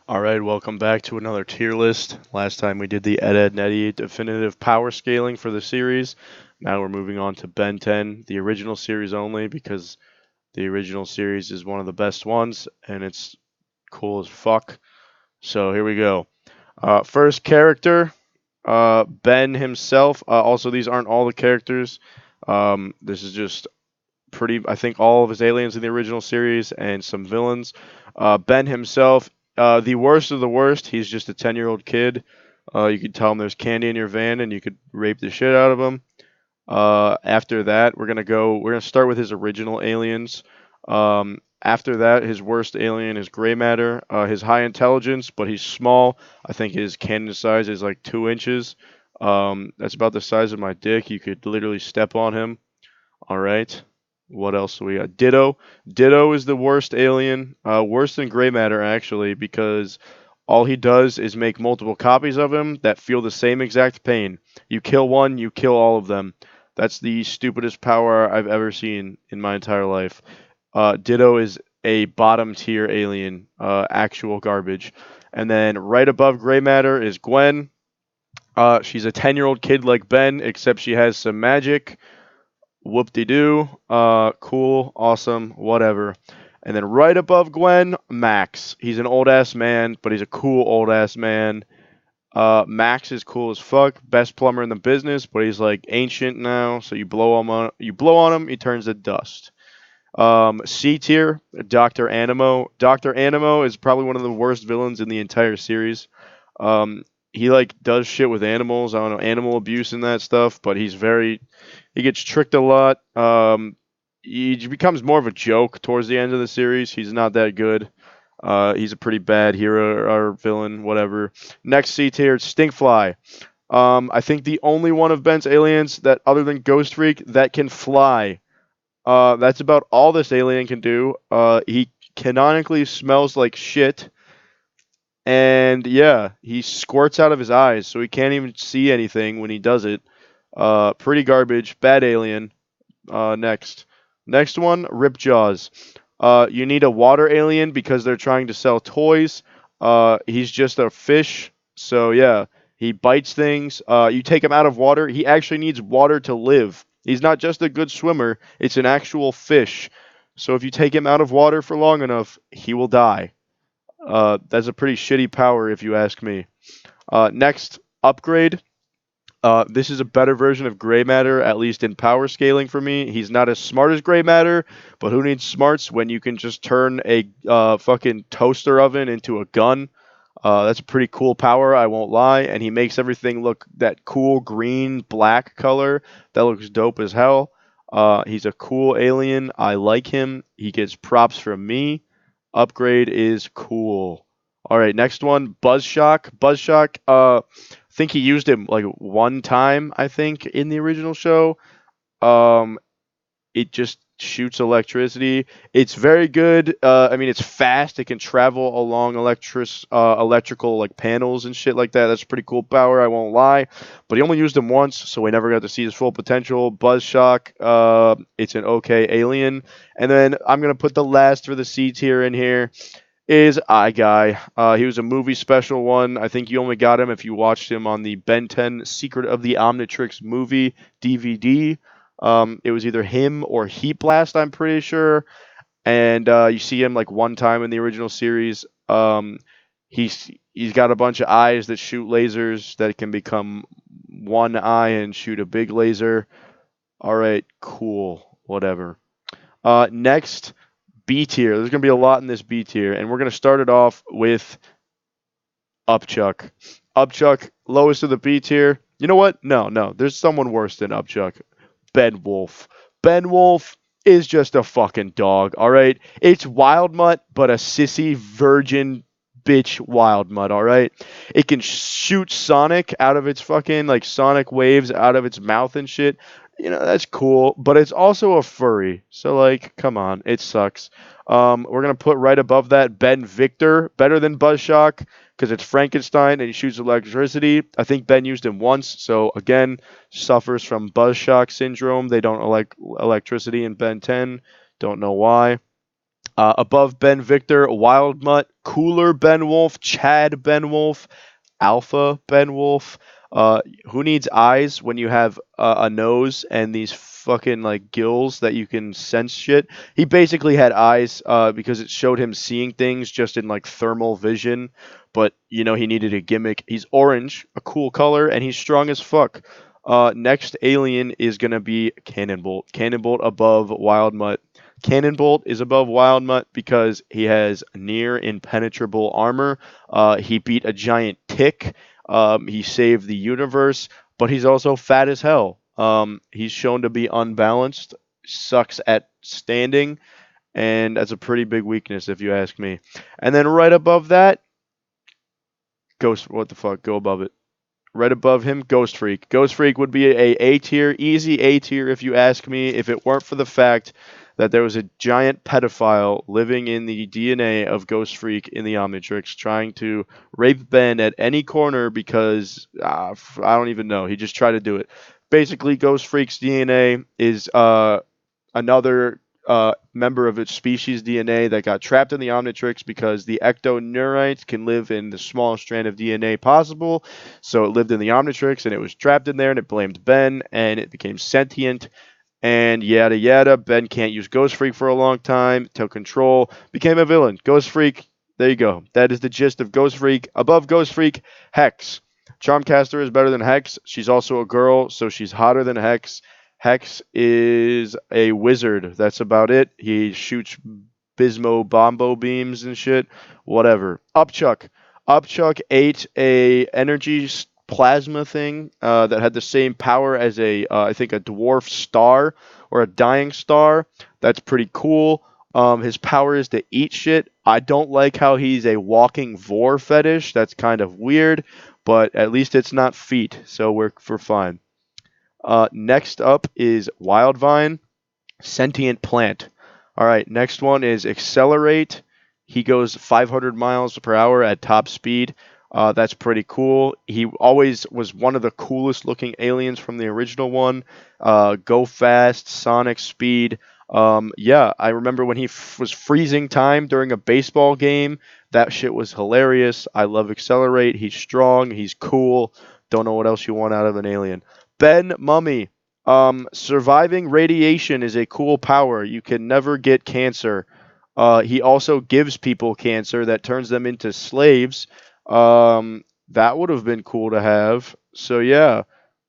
Alright, welcome back to another tier list. Last time we did the Ed, Edd n Eddy definitive power scaling for the series. Now we're moving on to Ben 10, the original series only, because the original series is one of the best ones, and it's cool as fuck. So here we go. First character, Ben himself. Also, these aren't all the characters. This is just I think all of his aliens in the original series and some villains. Ben himself, the worst of the worst. He's just a 10-year-old kid. You could tell him there's candy in your van and you could rape the shit out of him. After that, we're gonna start with his original aliens. After that, his worst alien is gray matter. His high intelligence, but he's small. I think his cannon size is like 2 inches. That's about the size of my dick. You could literally step on him. All right. What else do we got? Ditto. Ditto is the worst alien. Worse than gray matter, actually, because all he does is make multiple copies of him that feel the same exact pain. You kill one, you kill all of them. That's the stupidest power I've ever seen in my entire life. Ditto is a bottom tier alien, actual garbage. And then right above gray matter is Gwen. She's a 10-year-old kid like Ben, except she has some magic. Whoop-de-doo. Cool, awesome, whatever. And then right above Gwen, Max. He's an old-ass man, but he's a cool old-ass man. Max is cool as fuck. Best plumber in the business, but he's like ancient now, so you blow on him, he turns to dust. C tier, Dr. Animo. Dr. Animo is probably one of the worst villains in the entire series. He like does shit with animals. I don't know, animal abuse and that stuff, but he gets tricked a lot. He becomes more of a joke towards the end of the series. He's not that good. He's a pretty bad hero or villain, whatever. Next C tier, Stinkfly. I think the only one of Ben's aliens that, other than Ghost Freak, that can fly. That's about all this alien can do. He canonically smells like shit. And yeah, he squirts out of his eyes, so he can't even see anything when he does it. Pretty garbage. Bad alien. Next one, Ripjaws. You need a water alien because they're trying to sell toys. He's just a fish, so yeah, he bites things. You take him out of water. He actually needs water to live. He's not just a good swimmer. It's an actual fish. So if you take him out of water for long enough, he will die. That's a pretty shitty power, if you ask me. Next, upgrade. This is a better version of gray matter, at least in power scaling for me. He's not as smart as gray matter, but who needs smarts when you can just turn a fucking toaster oven into a gun? That's a pretty cool power, I won't lie. And he makes everything look that cool green black color that looks dope as hell. He's a cool alien. I like him. He gets props from me. Upgrade is cool. All right, next one, Buzzshock. Buzzshock. Think he used him like one time, I think, in the original show. Um, it just shoots electricity. It's very good. I mean, it's fast. It can travel along electrical like panels and shit like that. That's pretty cool power. I won't lie. But he only used him once, so we never got to see his full potential. Buzzshock. It's an okay alien. And then I'm gonna put the last for the C tier in here is Eye Guy. He was a movie special one. I think you only got him if you watched him on the Ben 10 Secret of the Omnitrix movie DVD. It was either him or Heat Blast, I'm pretty sure. And you see him like one time in the original series. He's got a bunch of eyes that shoot lasers that can become one eye and shoot a big laser. All right, cool, whatever. Next, B tier. There's gonna be a lot in this B tier, and we're gonna start it off with Upchuck. Upchuck, lowest of the B tier. You know what? No. There's someone worse than Upchuck. Ben Wolf. Ben Wolf is just a fucking dog, alright? It's Wild Mutt, but a sissy virgin bitch Wild Mutt, alright? It can shoot Sonic out of its fucking, like, Sonic waves out of its mouth and shit. You know, that's cool, but it's also a furry. So, like, come on, it sucks. We're going to put right above that Ben Victor, better than Buzzshock, because it's Frankenstein and he shoots electricity. I think Ben used him once, so again, suffers from Buzzshock syndrome. They don't like electricity in Ben 10. Don't know why. Above Ben Victor, Wild Mutt, Cooler Ben Wolf, Chad Ben Wolf, Alpha Ben Wolf. Who needs eyes when you have a nose and these fucking like gills that you can sense shit? He basically had eyes because it showed him seeing things just in like thermal vision, but you know he needed a gimmick. He's orange, a cool color, and he's strong as fuck. Next alien is gonna be Cannonbolt. Cannonbolt above Wild Mutt. Cannonbolt is above Wild Mutt because he has near impenetrable armor. He beat a giant tick. He saved the universe, but he's also fat as hell. He's shown to be unbalanced, sucks at standing, and that's a pretty big weakness if you ask me. And then right above that, Ghost. What the fuck? Go above it. Right above him, Ghost Freak. Ghost Freak would be a tier, easy A tier if you ask me, if it weren't for the fact that there was a giant pedophile living in the DNA of Ghost Freak in the Omnitrix trying to rape Ben at any corner because I don't even know. He just tried to do it. Basically, Ghost Freak's DNA is another member of its species DNA that got trapped in the Omnitrix because the ectoneurites can live in the smallest strand of DNA possible. So it lived in the Omnitrix and it was trapped in there and it blamed Ben and it became sentient and yada yada. Ben can't use Ghost Freak for a long time, took control, became a villain. Ghost Freak, there you go. That is the gist of Ghost Freak. Above Ghost Freak, Hex. Charmcaster is better than Hex. She's also a girl, so she's hotter than Hex. Hex is a wizard. That's about it. He shoots Bismo Bombo beams and shit. Whatever. Upchuck. Upchuck ate a energy plasma thing that had the same power as I think a dwarf star or a dying star. That's pretty cool. His power is to eat shit. I don't like how he's a walking vor fetish. That's kind of weird, but at least it's not feet, so we're fine. Next up is Wildvine, sentient plant. All right, next one is Accelerate. He goes 500 miles per hour at top speed. That's pretty cool. He always was one of the coolest looking aliens from the original one. Go fast, sonic speed. Yeah, I remember when he was freezing time during a baseball game. That shit was hilarious. I love Accelerate. He's strong. He's cool. Don't know what else you want out of an alien. Ben Mummy. Surviving radiation is a cool power. You can never get cancer. He also gives people cancer that turns them into slaves. That would have been cool to have. So yeah,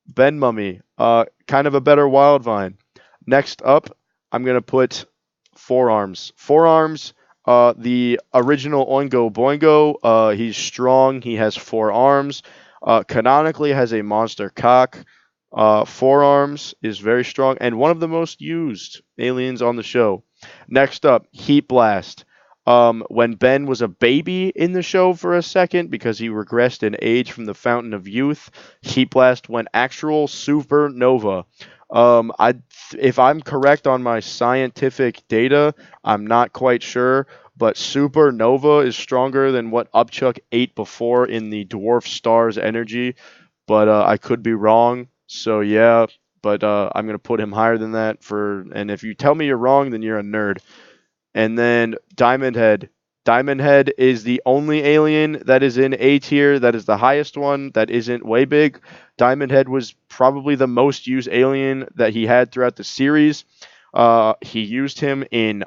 Ben Mummy. Kind of a better Wildvine. Next up, I'm gonna put Forearms. Forearms. The original Oingo Boingo. He's strong. He has 4 arms. Canonically has a monster cock. Forearms is very strong and one of the most used aliens on the show. Next up, Heat Blast. When Ben was a baby in the show for a second because he regressed in age from the Fountain of Youth, Heat Blast went actual supernova. If I'm correct on my scientific data, I'm not quite sure, but supernova is stronger than what Upchuck ate before in the dwarf star's energy, but I could be wrong. So yeah, but I'm gonna put him higher than that for. And if you tell me you're wrong, then you're a nerd. And then Diamond Head. Diamond Head is the only alien that is in A tier. That is the highest one. That isn't way big. Diamond Head was probably the most used alien that he had throughout the series. He used him in,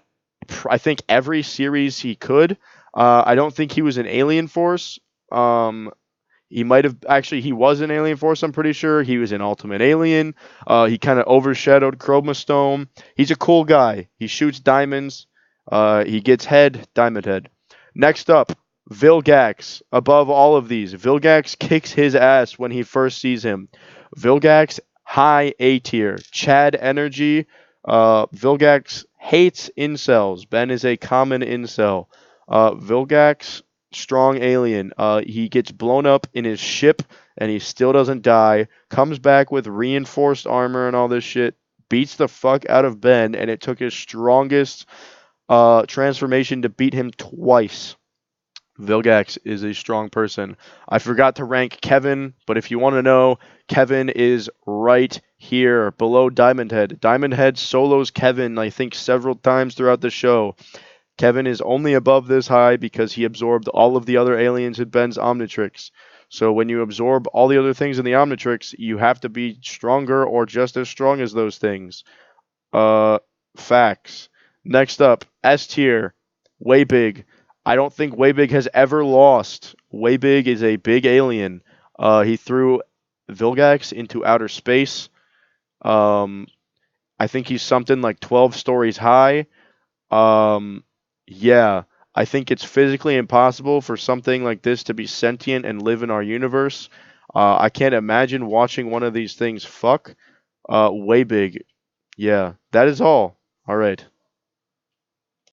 I think, every series he could. I don't think he was in Alien Force. He might have actually. He was in Alien Force. I'm pretty sure he was in Ultimate Alien. He kind of overshadowed Chromostome. He's a cool guy. He shoots diamonds. He gets head. Diamond head. Next up, Vilgax. Above all of these, Vilgax kicks his ass when he first sees him. Vilgax high A tier. Chad energy. Vilgax hates incels. Ben is a common incel. Vilgax strong alien. He gets blown up in his ship and he still doesn't die. Comes back with reinforced armor and all this shit. Beats the fuck out of Ben, and it took his strongest transformation to beat him twice. Vilgax is a strong person. I forgot to rank Kevin, but if you want to know, Kevin is right here below Diamond Head. Diamond Head solos Kevin, I think, several times throughout the show. Kevin is only above this high because he absorbed all of the other aliens in Ben's Omnitrix. So when you absorb all the other things in the Omnitrix, you have to be stronger or just as strong as those things. Uh, Facts. Next up, S tier, Way Big. I don't think Way Big has ever lost. Way Big is a big alien. He threw Vilgax into outer space. Um, I think he's something like 12 stories high. Um, yeah, I think it's physically impossible for something like this to be sentient and live in our universe. I can't imagine watching one of these things fuck. Way Big. Yeah, that is all. All right.